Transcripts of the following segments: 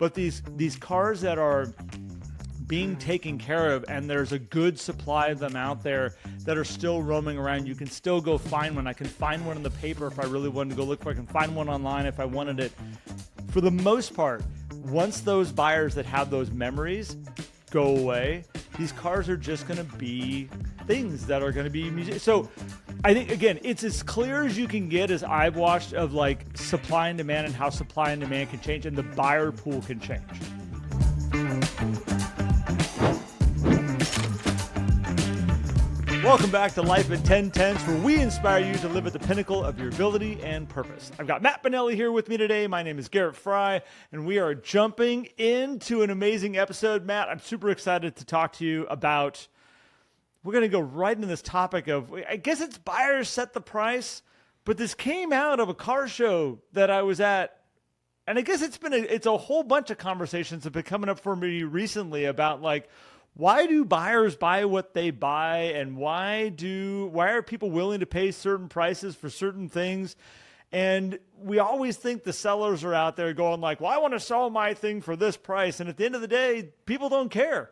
but these cars that are being taken care of, and there's a good supply of them out there that are still roaming around. You can still go find one. I can find one in the paper if I really wanted to go look for it. I can find one online if I wanted it. For the most part, once those buyers that have those memories go away, these cars are just going to be things that are going to be music. So I think, again, it's as clear as you can get as I've watched of like supply and demand and how supply and demand can change and the buyer pool can change. Welcome back to Life at 10/10, where we inspire you to live at the pinnacle of your ability and purpose. I've got Matt Benelli here with me today. My name is Garrett Fry, and we are jumping into an amazing episode. Matt, I'm super excited to talk to you about, we're going to go right into this topic of, I guess it's buyers set the price, but this came out of a car show that I was at. And I guess it's a whole bunch of conversations that have been coming up for me recently about like, why do buyers buy what they buy, and why are people willing to pay certain prices for certain things? And we always think the sellers are out there going like, well, I want to sell my thing for this price. And at the end of the day, people don't care.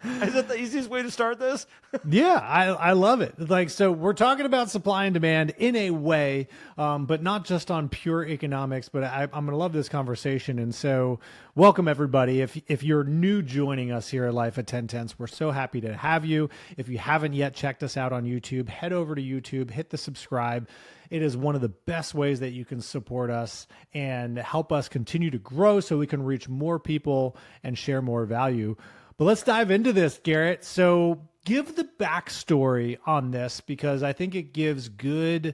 Is that the easiest way to start this? Yeah, I love it. Like, so we're talking about supply and demand in a way, but not just on pure economics, but I'm going to love this conversation. And so welcome everybody. If you're new joining us here at Life at 10/10, we're so happy to have you. If you haven't yet checked us out on YouTube, head over to YouTube, hit the subscribe. It is one of the best ways that you can support us and help us continue to grow so we can reach more people and share more value. But let's dive into this, Garrett. So give the backstory on this, because I think it gives good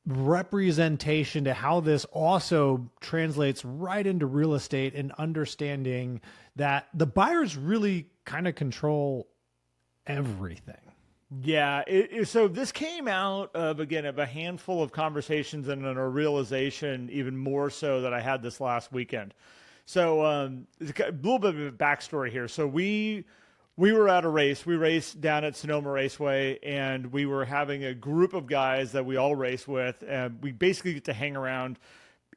representation to how this also translates right into real estate and understanding that the buyers really kind of control everything. Yeah. So this came out of a handful of conversations and a realization, even more so, that I had this last weekend. So a little bit of a backstory here. So we were at a race. We raced down at Sonoma Raceway, and we were having a group of guys that we all race with. And we basically get to hang around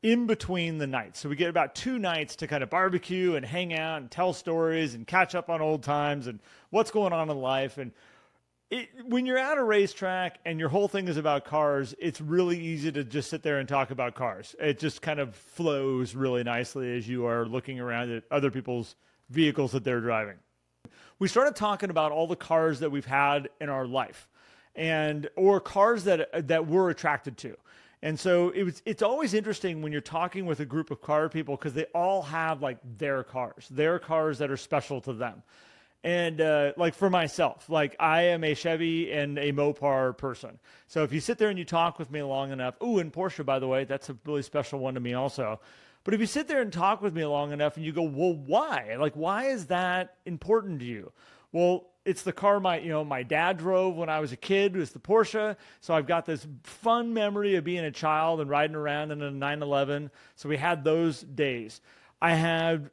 in between the nights. So we get about 2 nights to kind of barbecue and hang out and tell stories and catch up on old times and what's going on in life. And when you're at a racetrack and your whole thing is about cars, it's really easy to just sit there and talk about cars. It just kind of flows really nicely as you are looking around at other people's vehicles that they're driving. We started talking about all the cars that we've had in our life, or cars that we're attracted to. And so it's always interesting when you're talking with a group of car people, because they all have like their cars that are special to them. And like for myself, like I am a Chevy and a Mopar person. So if you sit there and you talk with me long enough, and Porsche, by the way, that's a really special one to me also. But if you sit there and talk with me long enough and you go, well, why? Like, why is that important to you? Well, it's the car my dad drove when I was a kid. It was the Porsche. So I've got this fun memory of being a child and riding around in a 911. So we had those days. I have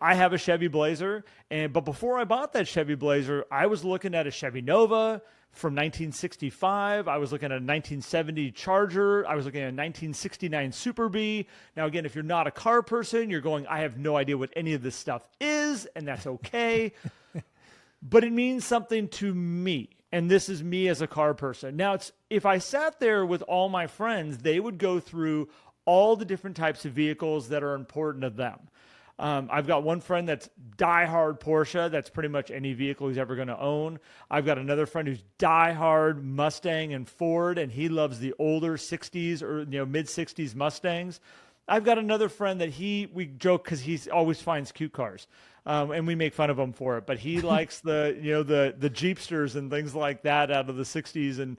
a Chevy Blazer, but before I bought that Chevy Blazer, I was looking at a Chevy Nova from 1965. I was looking at a 1970 Charger. I was looking at a 1969 Super Bee. Now, again, if you're not a car person, you're going, I have no idea what any of this stuff is, and that's okay. But it means something to me, and this is me as a car person. Now, if I sat there with all my friends, they would go through all the different types of vehicles that are important to them. I've got one friend that's diehard Porsche. That's pretty much any vehicle he's ever going to own. I've got another friend who's diehard Mustang and Ford, and he loves the older 60s or mid 60s Mustangs. I've got another friend that we joke because he always finds cute cars, and we make fun of him for it. But he likes the Jeepsters and things like that out of the 60s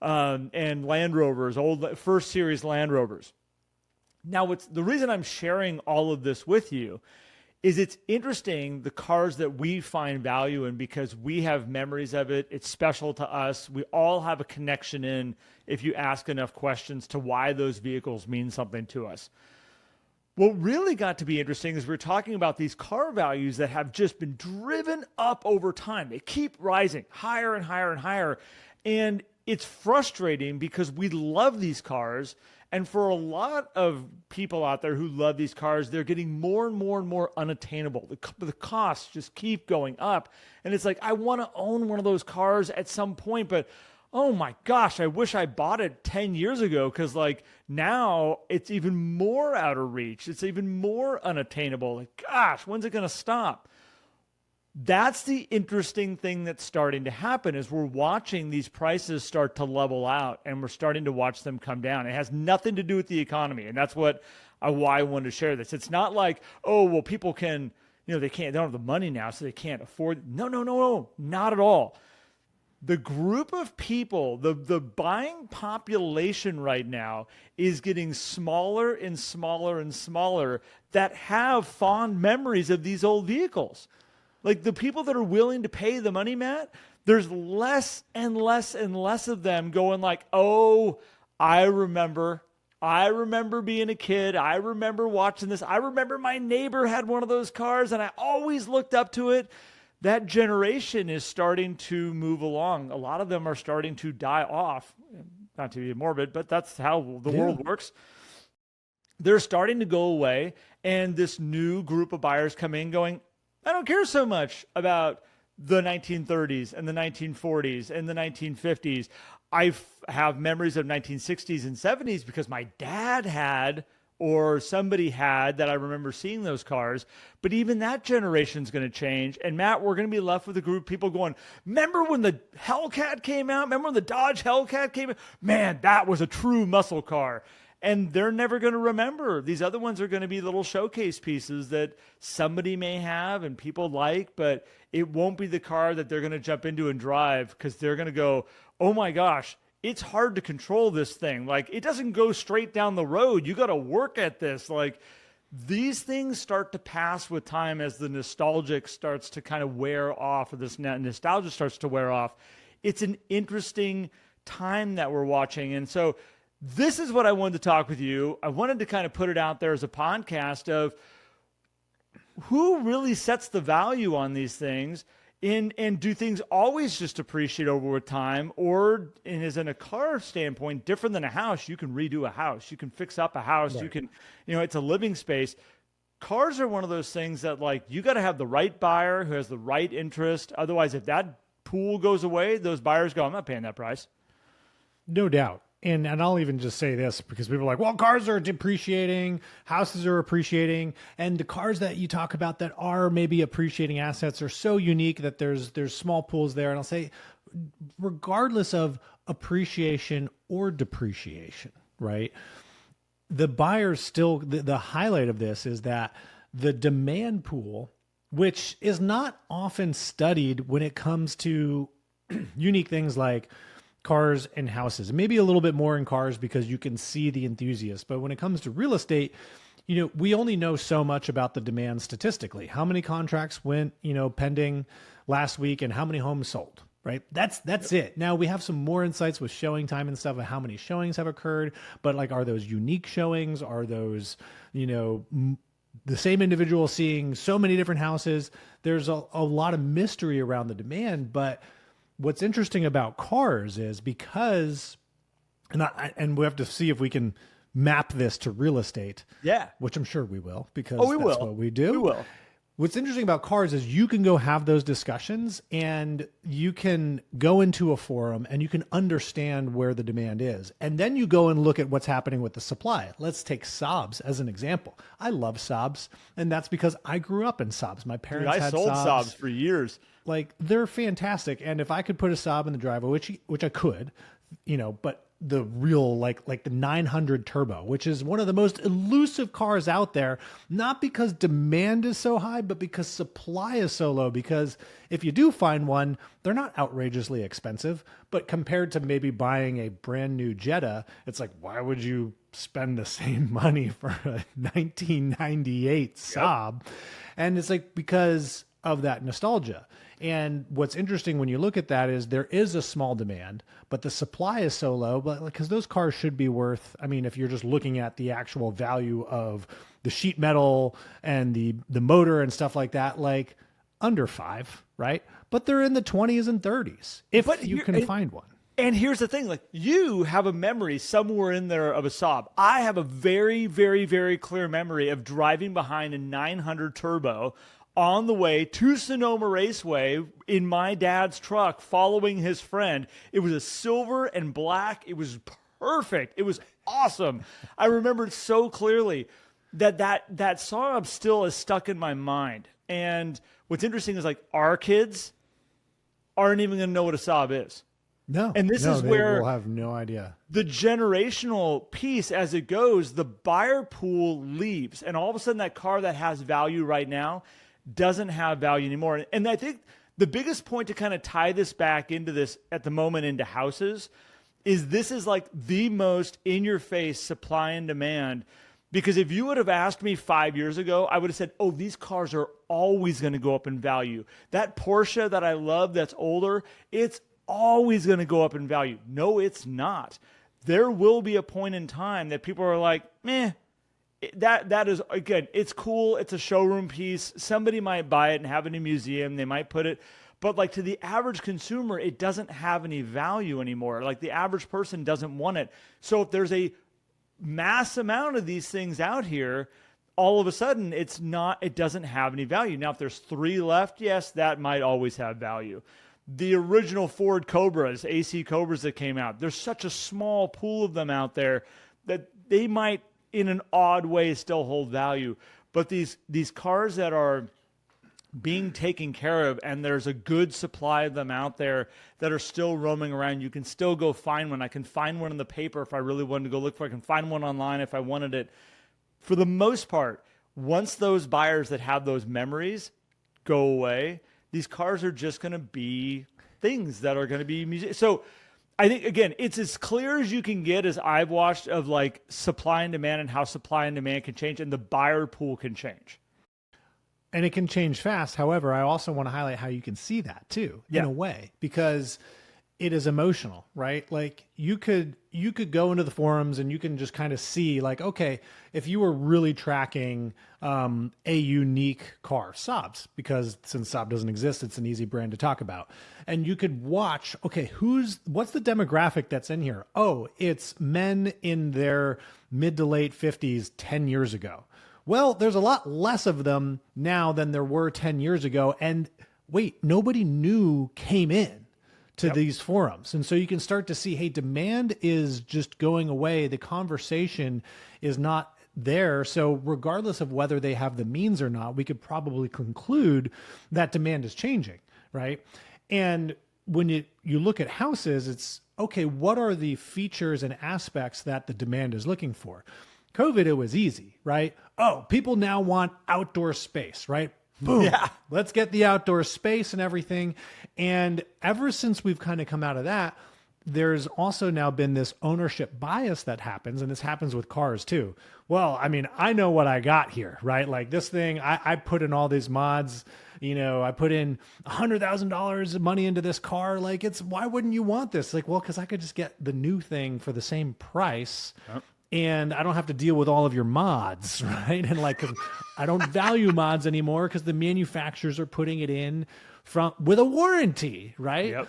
and Land Rovers, old first series Land Rovers. Now, the reason I'm sharing all of this with you is it's interesting, the cars that we find value in, because we have memories of it. It's special to us. We all have a connection in, if you ask enough questions, to why those vehicles mean something to us. What really got to be interesting is we're talking about these car values that have just been driven up over time. They keep rising higher and higher and higher. And it's frustrating because we love these cars. And for a lot of people out there who love these cars, they're getting more and more and more unattainable. The costs just keep going up. And it's like, I want to own one of those cars at some point, but oh my gosh, I wish I bought it 10 years ago, because like now it's even more out of reach. It's even more unattainable. Like, gosh, when's it going to stop? That's the interesting thing that's starting to happen, is we're watching these prices start to level out, and we're starting to watch them come down. It has nothing to do with the economy. And that's why I wanted to share this. It's not like, oh, well, people can, they don't have the money now, so they can't afford. No, not at all. The group of people, the buying population right now is getting smaller and smaller and smaller that have fond memories of these old vehicles. Like the people that are willing to pay the money, Matt, there's less and less and less of them going like, oh, I remember being a kid. I remember watching this. I remember my neighbor had one of those cars and I always looked up to it. That generation is starting to move along. A lot of them are starting to die off. Not to be morbid, but that's how the world works. They're starting to go away, and this new group of buyers come in going, I don't care so much about the 1930s and the 1940s and the 1950s. I have memories of 1960s and 70s because my dad had, or somebody had, that I remember seeing those cars. But even that generation's going to change. And Matt, we're going to be left with a group of people going, remember when the Hellcat came out? Remember when the Dodge Hellcat came out? Man, that was a true muscle car. And they're never going to remember. These other ones are going to be little showcase pieces that somebody may have and people like, but it won't be the car that they're going to jump into and drive, because they're going to go, oh my gosh, it's hard to control this thing. Like, it doesn't go straight down the road. You got to work at this. Like, these things start to pass with time as the nostalgic starts to kind of wear off, or this nostalgia starts to wear off. It's an interesting time that we're watching. And so this is what I wanted to talk with you. I wanted to kind of put it out there as a podcast of who really sets the value on these things, and do things always just appreciate over time, or is in a car standpoint different than a house? You can redo a house. You can fix up a house. Right. You can, it's a living space. Cars are one of those things that, like, you got to have the right buyer who has the right interest. Otherwise, if that pool goes away, those buyers go, I'm not paying that price. No doubt. And I'll even just say this, because people are like, well, cars are depreciating, houses are appreciating, and the cars that you talk about that are maybe appreciating assets are so unique that there's small pools there. And I'll say, regardless of appreciation or depreciation, right? The buyers still, the highlight of this is that the demand pool, which is not often studied when it comes to unique things like cars and houses, maybe a little bit more in cars because you can see the enthusiasts. But when it comes to real estate, we only know so much about the demand statistically. How many contracts went, pending last week, and how many homes sold, right? That's it. Now we have some more insights with showing time and stuff of how many showings have occurred, but like, are those unique showings? Are those, the same individual seeing so many different houses? There's a lot of mystery around the demand, but what's interesting about cars is because, and we have to see if we can map this to real estate. Yeah. Which I'm sure we will, because that's what we do. We will. What's interesting about cars is you can go have those discussions, and you can go into a forum and you can understand where the demand is. And then you go and look at what's happening with the supply. Let's take Saabs as an example. I love Saabs, and that's because I grew up in Saabs. My parents had Saabs. I sold Saabs for years. Like, they're fantastic. And if I could put a Saab in the driveway, which I could, but the real, like the 900 Turbo, which is one of the most elusive cars out there, not because demand is so high, but because supply is so low. Because if you do find one, they're not outrageously expensive, but compared to maybe buying a brand new Jetta, it's like, why would you spend the same money for a 1998 Saab? Yep. And it's like, because of that nostalgia. And what's interesting when you look at that is there is a small demand, but the supply is so low, but because those cars should be worth, if you're just looking at the actual value of the sheet metal and the motor and stuff like that, like under $5, right? But they're in the 20s and 30s if you can find one. And here's the thing, like you have a memory somewhere in there of a Saab. I have a very, very, very clear memory of driving behind a 900 turbo on the way to Sonoma Raceway in my dad's truck following his friend. It was a silver and black. It was perfect. It was awesome. I remember it so clearly that Saab still is stuck in my mind. And what's interesting is like our kids aren't even going to know what a Saab is. No, and this is they where will have no idea. The generational piece as it goes, the buyer pool leaves. And all of a sudden that car that has value right now doesn't have value anymore. And I think the biggest point to kind of tie this back into this at the moment into houses is this is like the most in-your-face supply and demand. Because if you would have asked me 5 years ago, I would have said, oh, these cars are always going to go up in value. That Porsche that I love that's older, it's always going to go up in value. No, it's not. There will be a point in time that people are like, meh, that is, again, it's cool. It's a showroom piece. Somebody might buy it and have it in a museum. They might put it, but like to the average consumer, it doesn't have any value anymore. Like the average person doesn't want it. So if there's a mass amount of these things out here, all of a sudden it doesn't have any value. Now, if there's 3 left, yes, that might always have value. The original Ford Cobras, AC Cobras that came out, there's such a small pool of them out there that they might, in an odd way, still hold value. But these cars that are being taken care of, and there's a good supply of them out there that are still roaming around, you can still go find one. I can find one in the paper if I really wanted to go look for it. I can find one online if I wanted it. For the most part, once those buyers that have those memories go away, these cars are just going to be things that are going to be So I think, again, it's as clear as you can get as I've watched of like supply and demand and how supply and demand can change and the buyer pool can change. And it can change fast. However, I also want to highlight how you can see that too, in a way, because it is emotional, right? Like you could go into the forums and you can just kind of see like, okay, if you were really tracking a unique car, Saabs, because since Saab doesn't exist, it's an easy brand to talk about. And you could watch, okay, what's the demographic that's in here? Oh, it's men in their mid to late 50s 10 years ago. Well, there's a lot less of them now than there were 10 years ago. And wait, nobody new came in to these forums. And so you can start to see, hey, demand is just going away. The conversation is not there. So regardless of whether they have the means or not, we could probably conclude that demand is changing, right? And when you look at houses, it's, okay, what are the features and aspects that the demand is looking for? COVID, it was easy, right? Oh, people now want outdoor space, right? Boom. Yeah. Let's get the outdoor space and everything. And ever since we've kind of come out of that, there's also now been this ownership bias that happens, and this happens with cars too. Well, I mean, I know what I got here, right? Like this thing, I put in all these mods, I put in $100,000 of money into this car. Like why wouldn't you want this? Like, well, because I could just get the new thing for the same price. Yep. And I don't have to deal with all of your mods, right? And like, I don't value mods anymore because the manufacturers are putting it in with a warranty, right? Yep.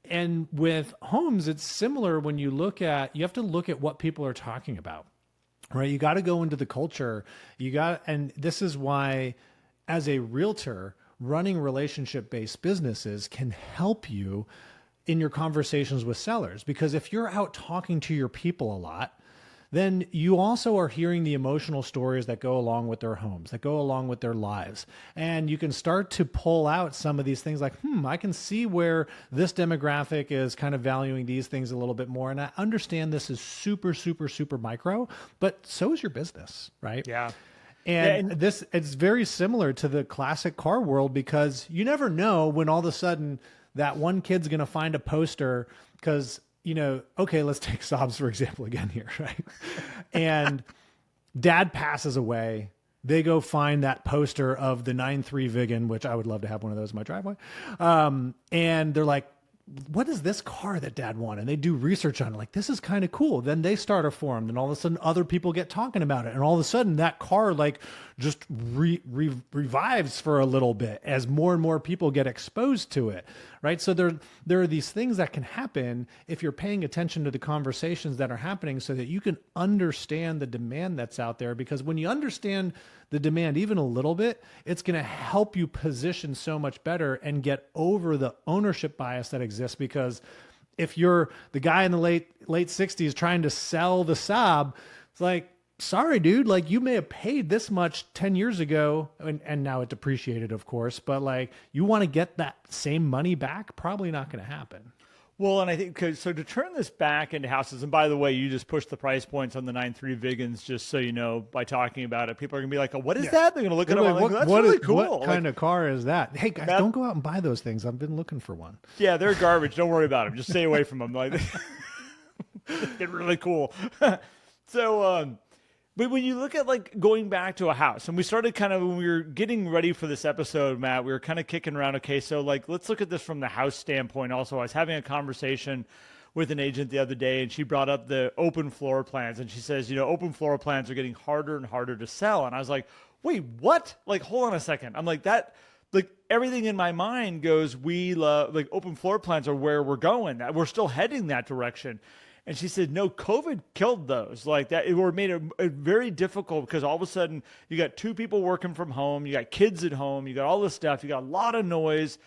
And with homes, it's similar when you have to look at what people are talking about, right? You got to go into the culture. And this is why, as a realtor, running relationship-based businesses can help you in your conversations with sellers. Because if you're out talking to your people a lot, then you also are hearing the emotional stories that go along with their homes, that go along with their lives. And you can start to pull out some of these things like, I can see where this demographic is kind of valuing these things a little bit more. And I understand this is super, super, super micro, but so is your business, right? Yeah. And it's very similar to the classic car world, because you never know when all of a sudden that one kid's going to find a poster because okay, let's take Saabs, for example, again here, right? And dad passes away. They go find that poster of the 9.3 Vigan, which I would love to have one of those in my driveway. And they're like, what is this car that dad wanted? And they do research on it. Like, this is kind of cool. Then they start a forum. Then all of a sudden other people get talking about it. And all of a sudden that car like just revives for a little bit as more and more people get exposed to it. right? So there are these things that can happen if you're paying attention to the conversations that are happening so that you can understand the demand that's out there. Because when you understand the demand even a little bit, it's going to help you position so much better and get over the ownership bias that exists. Because if you're the guy in the late 60s trying to sell the Saab, it's like, sorry, dude, like you may have paid this much 10 years ago and now it depreciated, of course, but like you want to get that same money back, probably not going to happen. Well, and I think, so to turn this back into houses, and by the way, you just pushed the price points on the 9.3 Vigans, just so you know, by talking about it. People are going to be like, oh, what is that? They're going to look at it like, that's really cool. What kind of car is that? Hey, guys, don't go out and buy those things. I've been looking for one. Yeah, they're garbage. Don't worry about them. Just stay away from them. Like, they're really cool. So, but when you look at like going back to a house, and we started kind of when we were getting ready for this episode, Matt, we were kind of kicking around, okay, so like let's look at this from the house standpoint also. I was having a conversation with an agent the other day, and she brought up the open floor plans, and she says, you know, open floor plans are getting harder and harder to sell. And I was like, wait, what? Like, hold on a second. I'm like, that, like everything in my mind goes, we love, like open floor plans are where we're going. We're still heading that direction. And she said, no, COVID killed those. Like that, it made it very difficult because all of a sudden you got two people working from home, you got kids at home, you got all this stuff, you got a lot of noise,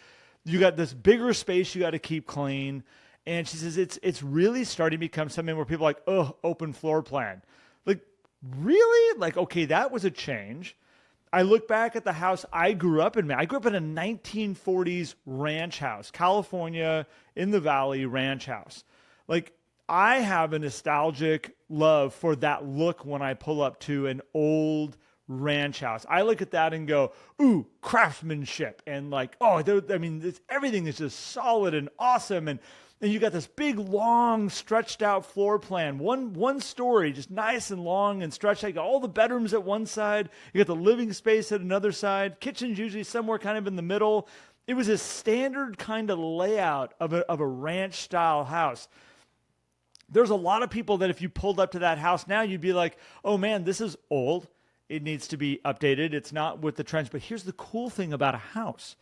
you got this bigger space you got to keep clean. And she says, it's really starting to become something where people are like, oh, open floor plan. Like, really? Like, okay, that was a change. I look back at the house I grew up in. I grew up in a 1940s ranch house, California, in the Valley ranch house. Like, I have a nostalgic love for that look when I pull up to an old ranch house. I look at that and go, ooh, craftsmanship. And like, oh, I mean, everything is just solid and awesome. And you got this big, long, stretched out floor plan. One story, just nice and long and stretched out. You got all the bedrooms at one side. You got the living space at another side. Kitchen's usually somewhere kind of in the middle. It was a standard kind of layout of a ranch style house. There's a lot of people that if you pulled up to that house now, you'd be like, oh man, this is old. It needs to be updated. It's not with the trends. But here's the cool thing about a house.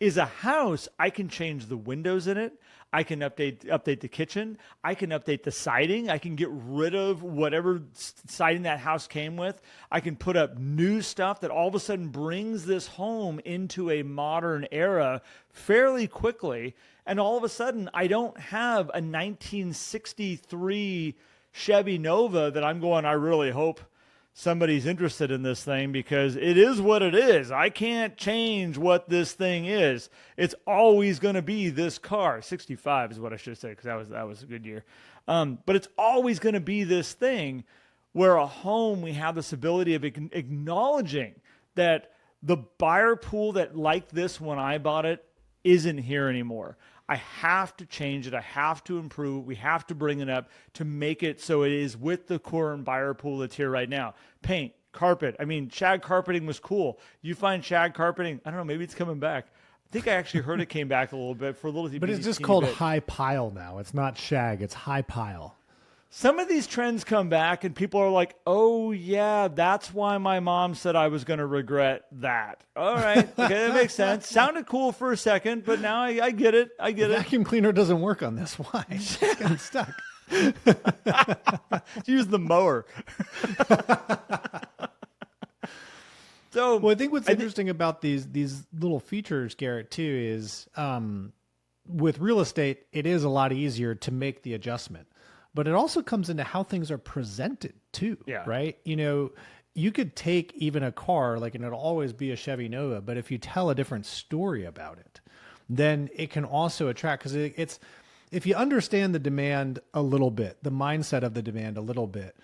Is a house, I can change the windows in it. I can update the kitchen. I can update the siding. I can get rid of whatever siding that house came with. I can put up new stuff that all of a sudden brings this home into a modern era fairly quickly. And all of a sudden, I don't have a 1963 Chevy Nova that I'm going, I really hope somebody's interested in this thing because it is what it is. I can't change what this thing is. It's always going to be this car. 65 is what I should say because that was a good year. But it's always going to be this thing where a home, we have this ability of acknowledging that the buyer pool that liked this when I bought it isn't here anymore. I have to change it. I have to improve. We have to bring it up to make it so it is with the current buyer pool that's here right now. Paint, carpet. I mean, shag carpeting was cool. You find shag carpeting, I don't know, maybe it's coming back. I think I actually heard it came back a little bit for a little bit. But it's just called high pile now. It's not shag. It's high pile. Some of these trends come back and people are like, oh, yeah, that's why my mom said I was going to regret that. All right. Okay, that makes sense. Sounded cool for a second, but now I get it. I get the it. Vacuum cleaner doesn't work on this. Why? It's getting stuck. Use the mower. Well, I think what's interesting about these little features, Garrett, too, is with real estate, it is a lot easier to make the adjustment. But it also comes into how things are presented too, right? You know, you could take even a car, like, and it'll always be a Chevy Nova, but if you tell a different story about it, then it can also attract, because it's, if you understand the demand a little bit, the mindset of the demand a little bit,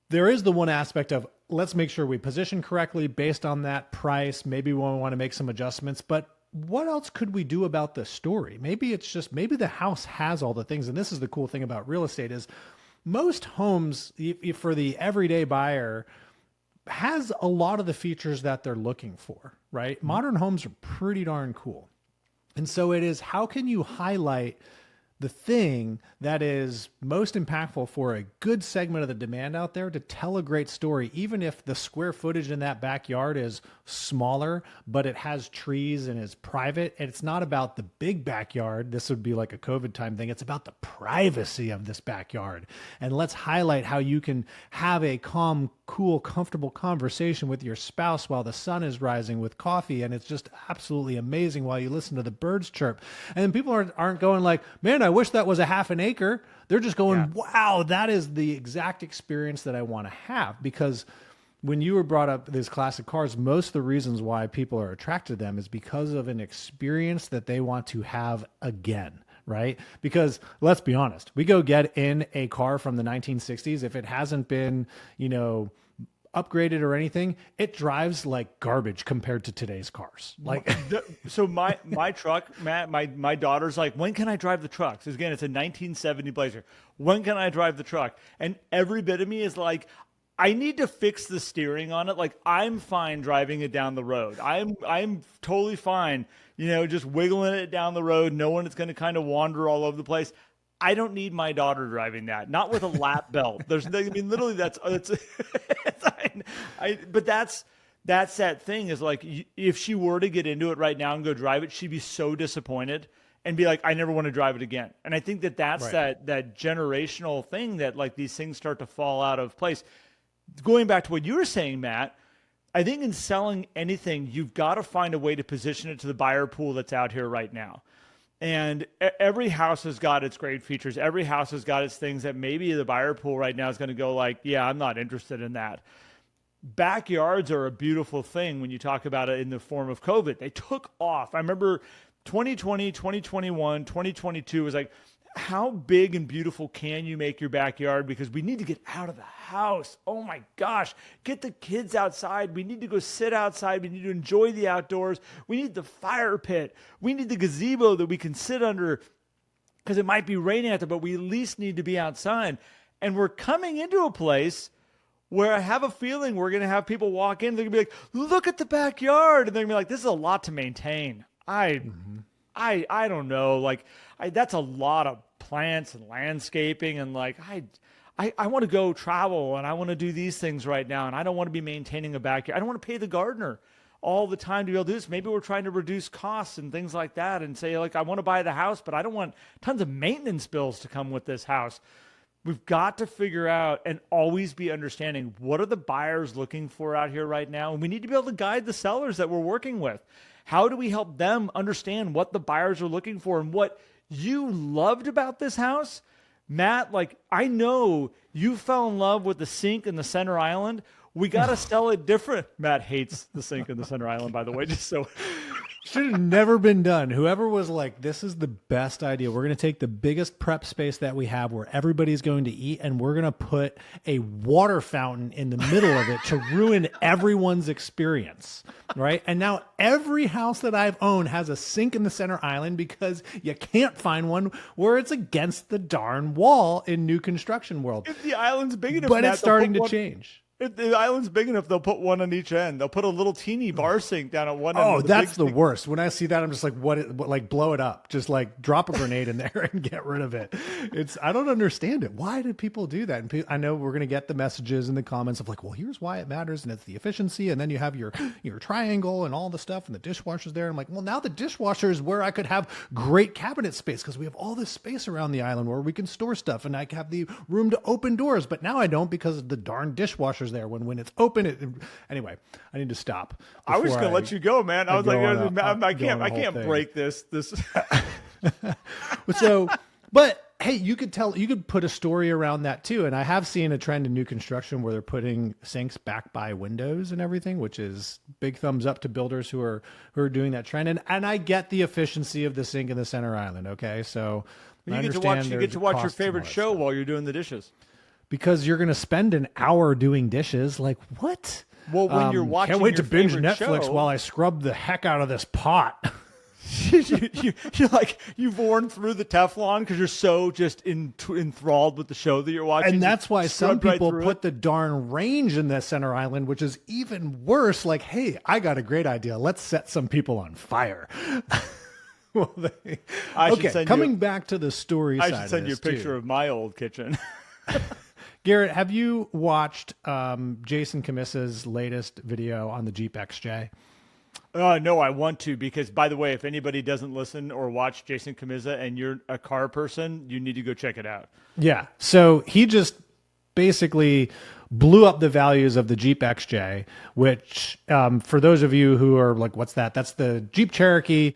there is the one aspect of, let's make sure we position correctly based on that price. Maybe we want to make some adjustments, but what else could we do about the story? Maybe it's just, maybe the house has all the things. And this is the cool thing about real estate is most homes for the everyday buyer has a lot of the features that they're looking for, right? Mm-hmm. Modern homes are pretty darn cool. And so it is, how can you highlight the thing that is most impactful for a good segment of the demand out there to tell a great story, even if the square footage in that backyard is smaller, but it has trees and is private. And it's not about the big backyard. This would be like a COVID time thing. It's about the privacy of this backyard. And let's highlight how you can have a calm, cool, comfortable conversation with your spouse while the sun is rising with coffee. And it's just absolutely amazing while you listen to the birds chirp. And then people aren't going like, man, I wish that was a half an acre. They're just going, wow, that is the exact experience that I want to have. Because when you were brought up these classic cars, most of the reasons why people are attracted to them is because of an experience that they want to have again. Right? Because let's be honest, we go get in a car from the 1960s. If it hasn't been, upgraded or anything, it drives like garbage compared to today's cars. Like, so my truck, Matt, my daughter's like, when can I drive the truck? So again, it's a 1970 Blazer. When can I drive the truck? And every bit of me is like, I need to fix the steering on it. Like, I'm fine driving it down the road. I'm totally fine, just wiggling it down the road, knowing it's going to kind of wander all over the place. I don't need my daughter driving that, not with a lap belt. Literally that's but that's that thing is like, if she were to get into it right now and go drive it, she'd be so disappointed and be like, I never want to drive it again. And I think that's right. that generational thing that like these things start to fall out of place. Going back to what you were saying, Matt, I think in selling anything, you've got to find a way to position it to the buyer pool that's out here right now. And every house has got its great features. Every house has got its things that maybe the buyer pool right now is going to go like, yeah, I'm not interested in that. Backyards are a beautiful thing when you talk about it in the form of COVID. They took off. I remember 2020, 2021, 2022 was like, how big and beautiful can you make your backyard? Because we need to get out of the house. Oh my gosh, get the kids outside. We need to go sit outside. We need to enjoy the outdoors. We need the fire pit. We need the gazebo that we can sit under because it might be raining out there, but we at least need to be outside. And we're coming into a place where I have a feeling we're going to have people walk in. They're going to be like, look at the backyard. And they're going to be like, this is a lot to maintain. I don't know. Like, that's a lot of plants and landscaping. And like, I want to go travel and I want to do these things right now. And I don't want to be maintaining a backyard. I don't want to pay the gardener all the time to be able to do this. Maybe we're trying to reduce costs and things like that and say like, I want to buy the house, but I don't want tons of maintenance bills to come with this house. We've got to figure out and always be understanding what are the buyers looking for out here right now. And we need to be able to guide the sellers that we're working with. How do we help them understand what the buyers are looking for and what you loved about this house? Matt, like, I know you fell in love with the sink in the center island. We got to sell it different. Matt hates the sink in the center island, by the way, just so. Should have never been done. Whoever was like, this is the best idea. We're going to take the biggest prep space that we have where everybody's going to eat, and we're going to put a water fountain in the middle of it to ruin everyone's experience, right? And now every house that I've owned has a sink in the center island because you can't find one where it's against the darn wall in new construction world. If the island's big enough, but Matt, it's starting to change. If the island's big enough, they'll put one on each end. They'll put a little teeny bar sink down at one end. Oh, that's the worst. When I see that, I'm just like, what, like, blow it up. Just like drop a grenade in there and get rid of it. I don't understand it. Why did people do that? And I know we're going to get the messages in the comments of like, well, here's why it matters. And it's the efficiency. And then you have your triangle and all the stuff and the dishwasher's there. I'm like, well, now the dishwasher is where I could have great cabinet space because we have all this space around the island where we can store stuff and I have the room to open doors. But now I don't because the darn dishwasher's there when it's open. Anyway, I need to stop. I was going to let you go, man. I was like, I can't break this. So, but hey, you could put a story around that too. And I have seen a trend in new construction where they're putting sinks back by windows and everything, which is big thumbs up to builders who are doing that trend. And I get the efficiency of the sink in the center island. Okay. So you get to watch your favorite show while you're doing the dishes. Because you're going to spend an hour doing dishes. Like, what? Well, when you're watching, can't wait to binge Netflix while I scrub the heck out of this pot. You've worn through the Teflon because you're so just enthralled with the show that you're watching. And that's why some people put the darn range in the center island, which is even worse. Like, hey, I got a great idea. Let's set some people on fire. Well, coming back to the story I side should send of you a this, picture of my old kitchen. Garrett, have you watched Jason Kamissa's latest video on the Jeep XJ? No, I want to, because by the way, if anybody doesn't listen or watch Jason Kamizza and you're a car person, you need to go check it out. Yeah. So he just basically blew up the values of the Jeep XJ, which for those of you who are like, what's that? That's the Jeep Cherokee,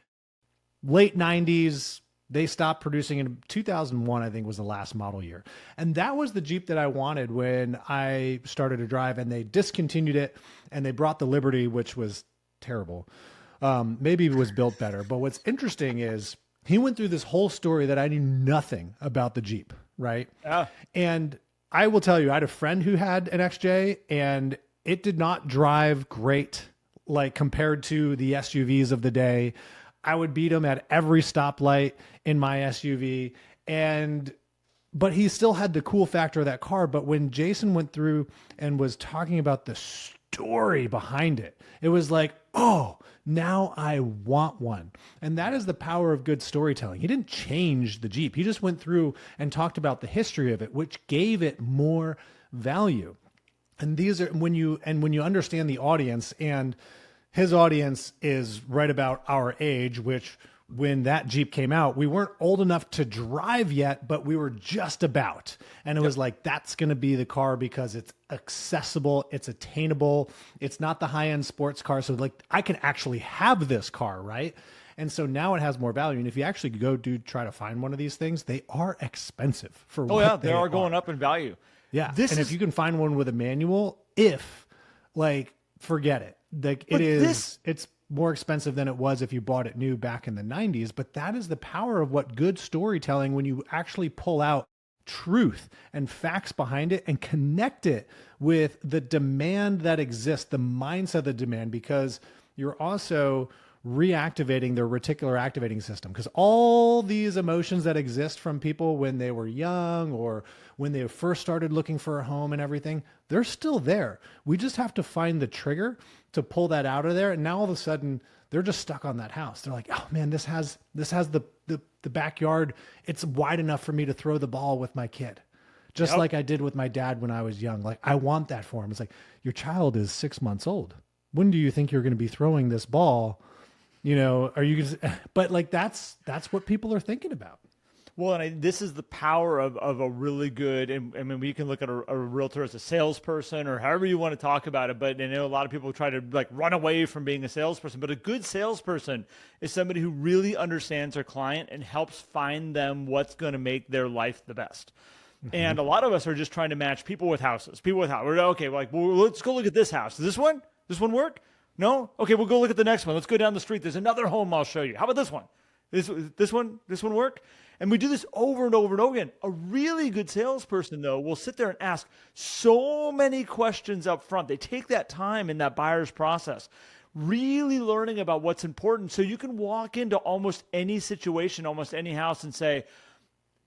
late 90s. They stopped producing in 2001, I think was the last model year. And that was the Jeep that I wanted when I started to drive, and they discontinued it and they brought the Liberty, which was terrible. Maybe it was built better. But what's interesting is he went through this whole story that I knew nothing about the Jeep, right? And I will tell you, I had a friend who had an XJ and it did not drive great, like compared to the SUVs of the day. I would beat him at every stoplight in my SUV. But he still had the cool factor of that car. But when Jason went through and was talking about the story behind it, it was like, oh, now I want one. And that is the power of good storytelling. He didn't change the Jeep. He just went through and talked about the history of it, which gave it more value. And these are when you understand the audience, and his audience is right about our age, which when that Jeep came out, we weren't old enough to drive yet, but we were just about. And it was like, that's going to be the car because it's accessible, it's attainable, it's not the high-end sports car. So like, I can actually have this car, right? And so now it has more value. And if you actually try to find one of these things, they are expensive for what they are going up in value. Yeah. If you can find one with a manual, forget it. Like it's more expensive than it was if you bought it new back in the 90s. But that is the power of what good storytelling, when you actually pull out truth and facts behind it and connect it with the demand that exists, the mindset of the demand, because you're also reactivating their reticular activating system. Because all these emotions that exist from people when they were young or when they first started looking for a home and everything, they're still there. We just have to find the trigger to pull that out of there. And now all of a sudden they're just stuck on that house. They're like, oh man, this has the backyard. It's wide enough for me to throw the ball with my kid. Just like I did with my dad when I was young. Like, I want that for him. It's like, your child is 6 months old. When do you think you're going to be throwing this ball? You know, are you going to, but like, that's what people are thinking about. Well, and this is the power of a really good, and I mean, we can look at a realtor as a salesperson or however you want to talk about it, but I know a lot of people try to like run away from being a salesperson, but a good salesperson is somebody who really understands their client and helps find them what's going to make their life the best. Mm-hmm. And a lot of us are just trying to match people with houses. We're okay, like, well, let's go look at this house. Does this one work? No? Okay, we'll go look at the next one. Let's go down the street. There's another home I'll show you. How about this one? This one work? And we do this over and over and over again. A really good salesperson, though, will sit there and ask so many questions up front. They take that time in that buyer's process, really learning about what's important. So you can walk into almost any situation, almost any house and say,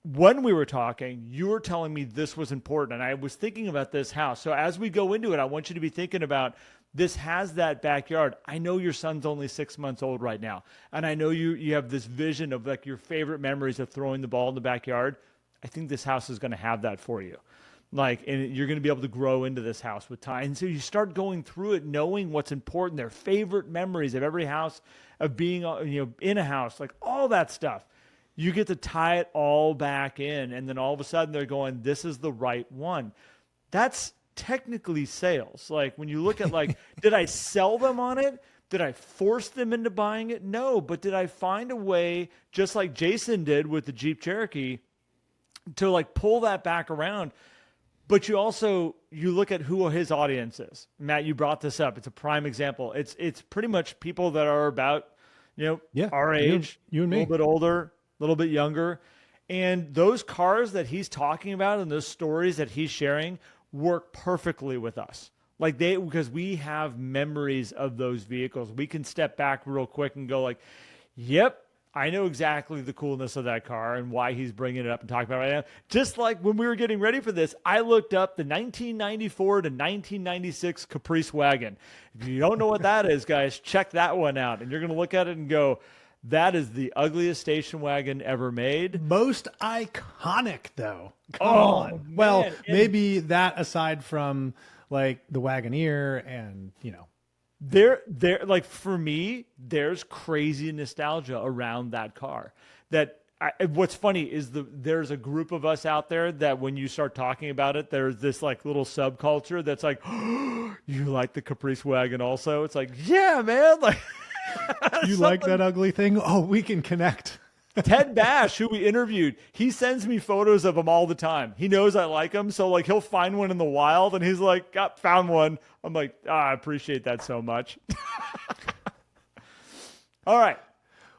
when we were talking, you were telling me this was important, and I was thinking about this house. So as we go into it, I want you to be thinking about, this has that backyard. I know your son's only 6 months old right now, and I know you have this vision of like your favorite memories of throwing the ball in the backyard. I think this house is going to have that for you. Like, and you're going to be able to grow into this house with time. And so you start going through it, knowing what's important, their favorite memories of every house, of being, in a house, like all that stuff. You get to tie it all back in, and then all of a sudden they're going, this is the right one. That's technically sales. Like, when you look at like, did I sell them on it? Did I force them into buying it? No, but did I find a way, just like Jason did with the Jeep Cherokee, to like pull that back around? But you look at who his audience is. Matt, you brought this up. It's a prime example. It's pretty much people that are about, our age, you and me, a little bit older, a little bit younger. And those cars that he's talking about and those stories that he's sharing work perfectly with us. Because we have memories of those vehicles. We can step back real quick and go like, yep, I know exactly the coolness of that car and why he's bringing it up and talking about it right now. Just like when we were getting ready for this, I looked up the 1994 to 1996 Caprice wagon. If you don't know what that is, guys, check that one out. And you're going to look at it and go, That is the ugliest station wagon ever made. Most iconic, though. Come on. Well, maybe that aside from like the Wagoneer and, There, like for me, there's crazy nostalgia around that car. What's funny is there's a group of us out there that when you start talking about it, there's this like little subculture that's like, oh, you like the Caprice wagon also? It's like, yeah, man. Like, you like that ugly thing? Oh, we can connect. Ted Bash, who we interviewed, he sends me photos of them all the time. He knows I like them. So like he'll find one in the wild and he's like, found one. I'm like, I appreciate that so much. All right.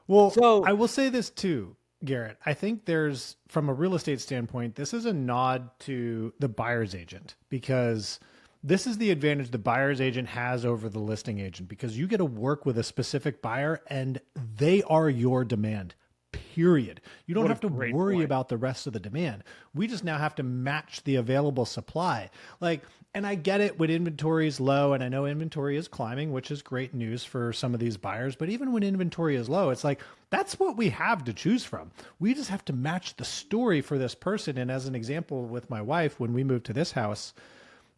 Well, so I will say this too, Garrett. I think there's, from a real estate standpoint, this is a nod to the buyer's agent, because this is the advantage the buyer's agent has over the listing agent, because you get to work with a specific buyer and they are your demand. Period. You don't have to worry about the rest of the demand. We just now have to match the available supply. And I get it when inventory is low, and I know inventory is climbing, which is great news for some of these buyers. But even when inventory is low, it's like, that's what we have to choose from. We just have to match the story for this person. And as an example, with my wife, when we moved to this house,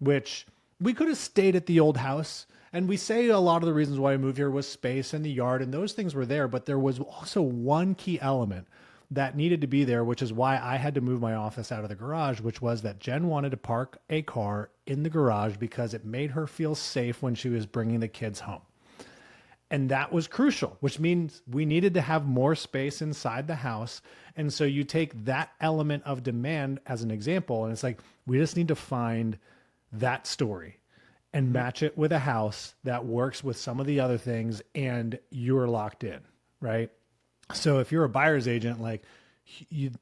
which we could have stayed at the old house, and we say a lot of the reasons why we moved here was space and the yard, and those things were there. But there was also one key element that needed to be there, which is why I had to move my office out of the garage, which was that Jen wanted to park a car in the garage because it made her feel safe when she was bringing the kids home. And that was crucial, which means we needed to have more space inside the house. And so you take that element of demand as an example, and it's like, we just need to find that story and match it with a house that works with some of the other things, and you're locked in, right? So if you're a buyer's agent, like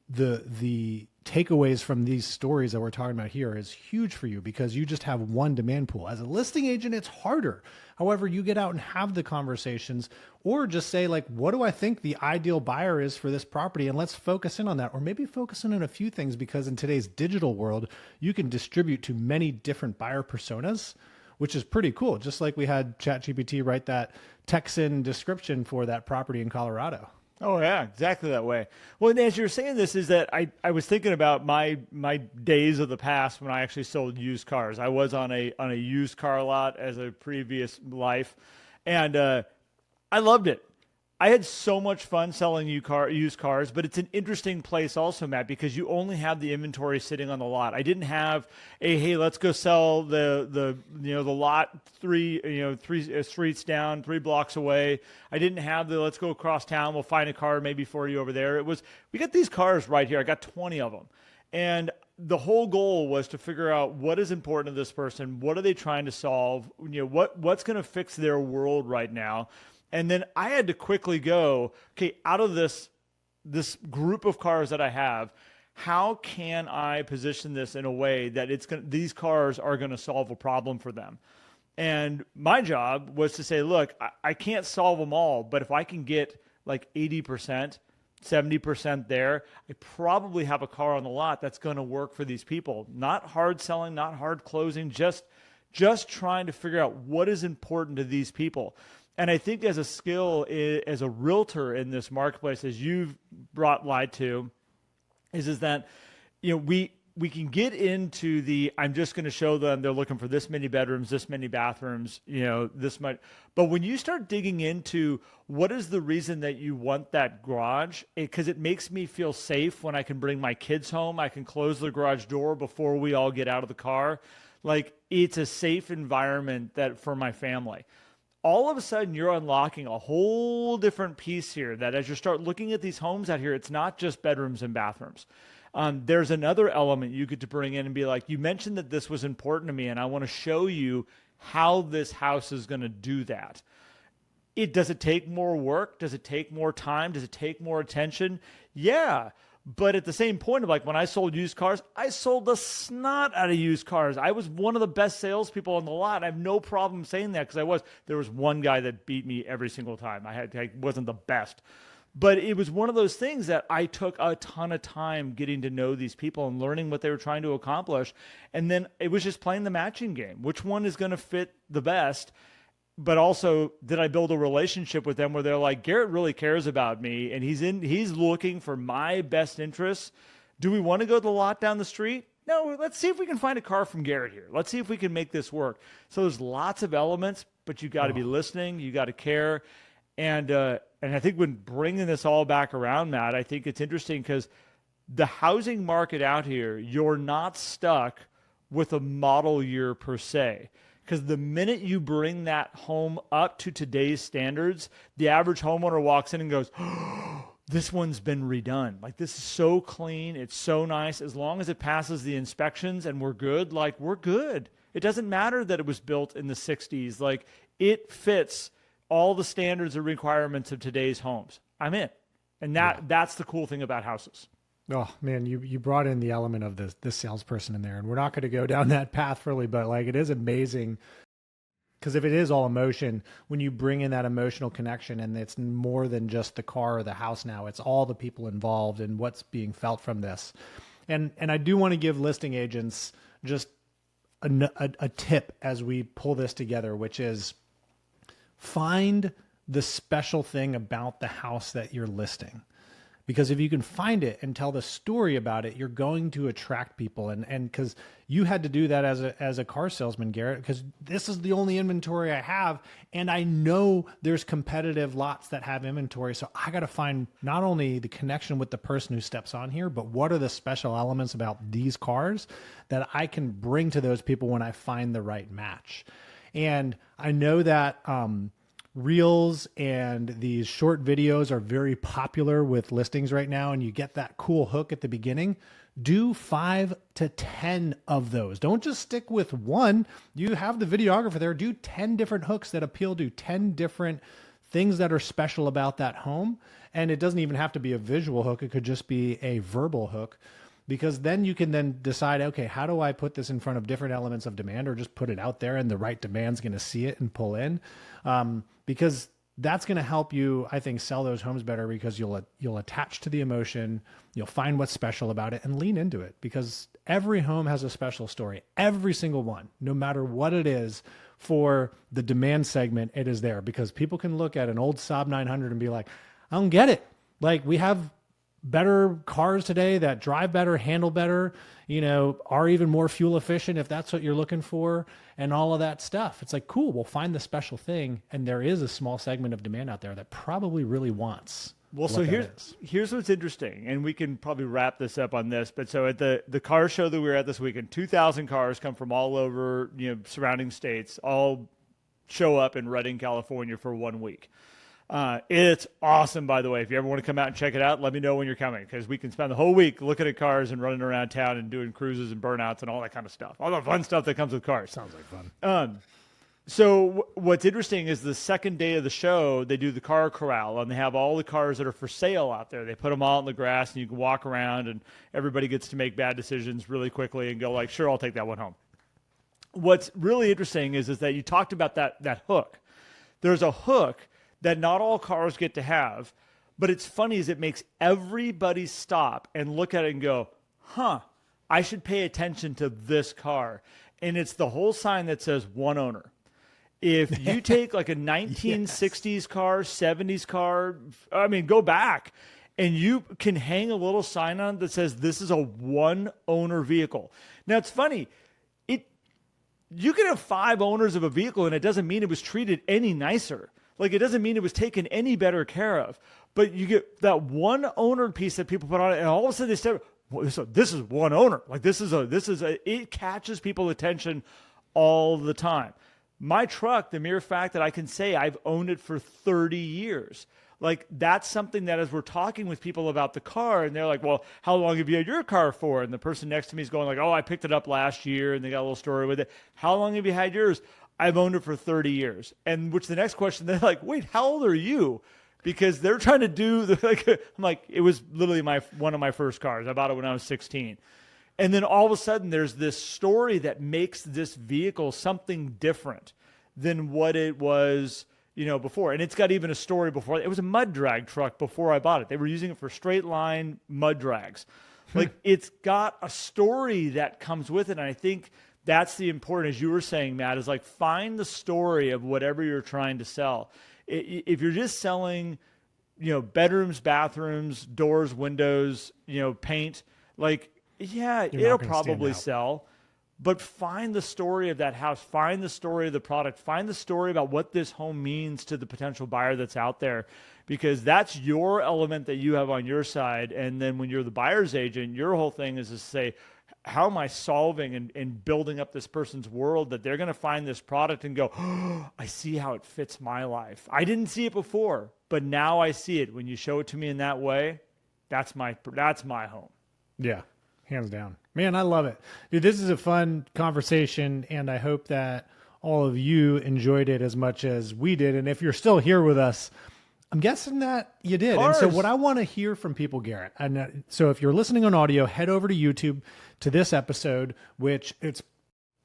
the takeaways from these stories that we're talking about here is huge for you, because you just have one demand pool. As a listing agent, it's harder. However, you get out and have the conversations, or just say like, what do I think the ideal buyer is for this property? And let's focus in on that, or maybe focus in on a few things, because in today's digital world, you can distribute to many different buyer personas, which is pretty cool. Just like we had ChatGPT write that Texan description for that property in Colorado. Oh yeah, exactly that way. Well, and as you're saying this, is that I was thinking about my days of the past when I actually sold used cars. I was on a used car lot as a previous life, and I loved it. I had so much fun selling used cars, but it's an interesting place also, Matt, because you only have the inventory sitting on the lot. I didn't have hey, let's go sell the lot three streets down, 3 blocks away. I didn't have let's go across town, we'll find a car maybe for you over there. It was, we got these cars right here. I got 20 of them. And the whole goal was to figure out what is important to this person. What are they trying to solve? What's going to fix their world right now? And then I had to quickly go, okay, out of this group of cars that I have, how can I position this in a way that these cars are going to solve a problem for them? And my job was to say, look, I can't solve them all, but if I can get like 80%, 70% there, I probably have a car on the lot that's going to work for these people. Not hard selling, not hard closing, just trying to figure out what is important to these people. And I think as a skill, as a realtor in this marketplace, as you've brought light to, is that, we can get into I'm just going to show them they're looking for this many bedrooms, this many bathrooms, this much. But when you start digging into what is the reason that you want that garage, because it makes me feel safe when I can bring my kids home, I can close the garage door before we all get out of the car. Like, it's a safe environment for my family. All of a sudden, you're unlocking a whole different piece here, that as you start looking at these homes out here, it's not just bedrooms and bathrooms. There's another element you get to bring in and be like, you mentioned that this was important to me, and I want to show you how this house is going to do that. Does it take more work? Does it take more time? Does it take more attention? Yeah. But at the same point of like when I sold used cars, I sold the snot out of used cars. I was one of the best salespeople on the lot. I have no problem saying that, because there was one guy that beat me every single time. I wasn't the best. But it was one of those things that I took a ton of time getting to know these people and learning what they were trying to accomplish. And then it was just playing the matching game. Which one is going to fit the best? but also did I build a relationship with them where they're like, Garrett really cares about me and he's looking for my best interests. Do we want to go to the lot down the street? No, let's see if we can find a car from Garrett here. Let's see if we can make this work. So there's lots of elements, but you got to be listening. You got to care. And I think when bringing this all back around, Matt, I think it's interesting because the housing market out here, you're not stuck with a model year per se. Because the minute you bring that home up to today's standards, the average homeowner walks in and goes, oh, this one's been redone. Like, this is so clean. It's so nice. As long as it passes the inspections and we're good, like, we're good. It doesn't matter that it was built in the 60s. Like, it fits all the standards and requirements of today's homes. I'm in. And that's the cool thing about houses. Oh man, you brought in the element of this salesperson in there, and we're not going to go down that path really, but like, it is amazing because if it is all emotion, when you bring in that emotional connection, and it's more than just the car or the house now, it's all the people involved and what's being felt from this. And I do want to give listing agents just a tip as we pull this together, which is find the special thing about the house that you're listing. Because if you can find it and tell the story about it, you're going to attract people. And because you had to do that as a car salesman, Garrett, because this is the only inventory I have. And I know there's competitive lots that have inventory. So I got to find not only the connection with the person who steps on here, but what are the special elements about these cars that I can bring to those people when I find the right match. And I know that Reels and these short videos are very popular with listings right now, and you get that cool hook at the beginning. Do 5 to 10 of those. Don't just stick with one. You have the videographer there. Do 10 different hooks that appeal to 10 different things that are special about that home. And it doesn't even have to be a visual hook. It could just be a verbal hook, because then you can then decide, okay, how do I put this in front of different elements of demand, or just put it out there and the right demand's going to see it and pull in. Because that's going to help you, I think, sell those homes better, because you'll attach to the emotion, you'll find what's special about it and lean into it, because every home has a special story, every single one, no matter what it is. For the demand segment, it is there, because people can look at an old Saab 900 and be like, I don't get it. Like, we have better cars today that drive better, handle better, are even more fuel efficient if that's what you're looking for, and all of that stuff. It's like, cool, we'll find the special thing. And there is a small segment of demand out there that probably really wants. Well, so here's what's interesting, and we can probably wrap this up on this. But so at the car show that we were at this weekend, 2,000 cars come from all over, surrounding states, all show up in Redding, California for 1 week. It's awesome, by the way. If you ever want to come out and check it out, let me know when you're coming, because we can spend the whole week looking at cars and running around town and doing cruises and burnouts and all that kind of stuff. All the fun stuff that comes with cars. Sounds like fun. So what's interesting is the second day of the show, they do the car corral, and they have all the cars that are for sale out there. They put them all in the grass, and you can walk around, and everybody gets to make bad decisions really quickly and go like, sure, I'll take that one home. What's really interesting is that you talked about that hook. There's a hook that not all cars get to have, but it's funny is it makes everybody stop and look at it and go, I should pay attention to this car. And it's the whole sign that says one owner. If you take like a 1960s car, 70s car, go back, and you can hang a little sign on it that says this is a one owner vehicle. Now it's funny. You can have 5 owners of a vehicle and it doesn't mean it was treated any nicer. Like, it doesn't mean it was taken any better care of, but you get that one owner piece that people put on it, and all of a sudden they say, well, this is one owner. Like, it catches people's attention all the time. My truck, the mere fact that I can say I've owned it for 30 years, like, that's something that as we're talking with people about the car, and they're like, well, how long have you had your car for? And the person next to me is going like, oh, I picked it up last year, and they got a little story with it. How long have you had yours? I've owned it for 30 years. And which the next question, they're like, wait, how old are you? Because they're trying to do, I'm like, it was literally one of my first cars. I bought it when I was 16. And then all of a sudden there's this story that makes this vehicle something different than what it was, before. And it's got even a story before. It was a mud drag truck before I bought it. They were using it for straight line mud drags. Like, it's got a story that comes with it. And I think that's the important, as you were saying, Matt, is like find the story of whatever you're trying to sell. If you're just selling, bedrooms, bathrooms, doors, windows, paint, like, yeah, it'll probably sell. But find the story of that house. Find the story of the product. Find the story about what this home means to the potential buyer that's out there, because that's your element that you have on your side. And then when you're the buyer's agent, your whole thing is to say, how am I solving and building up this person's world that they're going to find this product and go, oh, I see how it fits my life. I didn't see it before, but now I see it. When you show it to me in that way, that's my home. Yeah. Hands down. Man, I love it. Dude, this is a fun conversation, and I hope that all of you enjoyed it as much as we did. And if you're still here with us, I'm guessing that you did. And so what I want to hear from people, Garrett, and so if you're listening on audio, head over to YouTube to this episode, which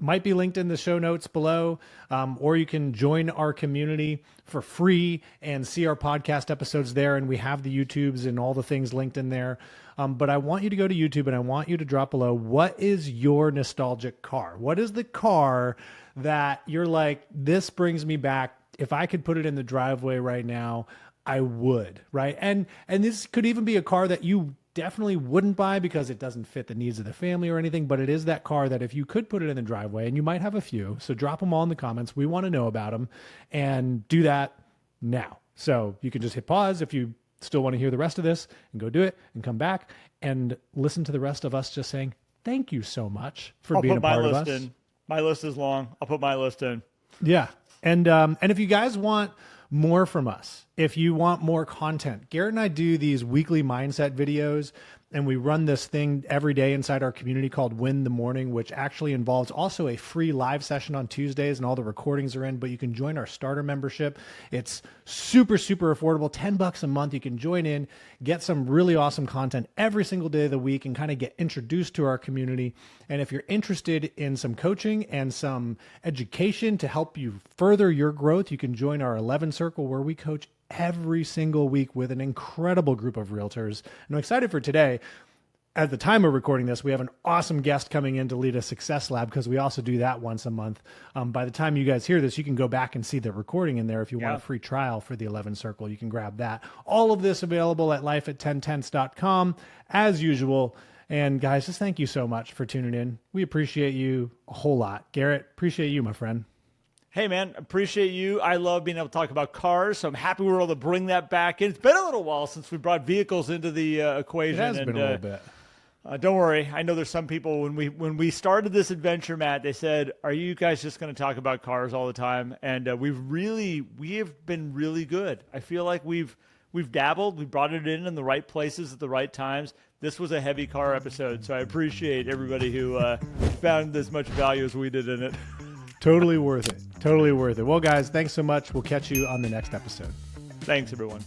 might be linked in the show notes below, or you can join our community for free and see our podcast episodes there. And we have the YouTubes and all the things linked in there. But I want you to go to YouTube and I want you to drop below, what is your nostalgic car? What is the car that you're like, this brings me back? If I could put it in the driveway right now, I would, right? And this could even be a car that you definitely wouldn't buy because it doesn't fit the needs of the family or anything, but it is that car that if you could put it in the driveway, and you might have a few, so drop them all in the comments. We want to know about them, and do that now. So you can just hit pause if you still want to hear the rest of this, and go do it and come back and listen to the rest of us just saying thank you so much for being a part of us. My list is long. I'll put my list in. Yeah. And if you guys want more from us, if you want more content, Garrett and I do these weekly mindset videos, and we run this thing every day inside our community called Win the Morning, which actually involves also a free live session on Tuesdays, and all the recordings are in, but you can join our starter membership. It's super, super affordable, $10 a month. You can join in, get some really awesome content every single day of the week, and kind of get introduced to our community. And if you're interested in some coaching and some education to help you further your growth, you can join our 11 Circle, where we coach every single week with an incredible group of realtors. And I'm excited for today. At the time of recording this, we have an awesome guest coming in to lead a success lab, because we also do that once a month. By the time you guys hear this, you can go back and see the recording in there. If you want a free trial for the 11 Circle, you can grab that. All of this available at lifeat10tenths.com as usual. And guys, just thank you so much for tuning in. We appreciate you a whole lot. Garrett, appreciate you, my friend. Hey, man, appreciate you. I love being able to talk about cars, so I'm happy we were able to bring that back in. It's been a little while since we brought vehicles into the equation. It has been a little bit. Don't worry. I know there's some people, when we started this adventure, Matt, they said, are you guys just going to talk about cars all the time? And we have been really good. I feel like we've dabbled. We brought it in the right places at the right times. This was a heavy car episode, so I appreciate everybody who found as much value as we did in it. Totally worth it. Totally worth it. Well, guys, thanks so much. We'll catch you on the next episode. Thanks, everyone.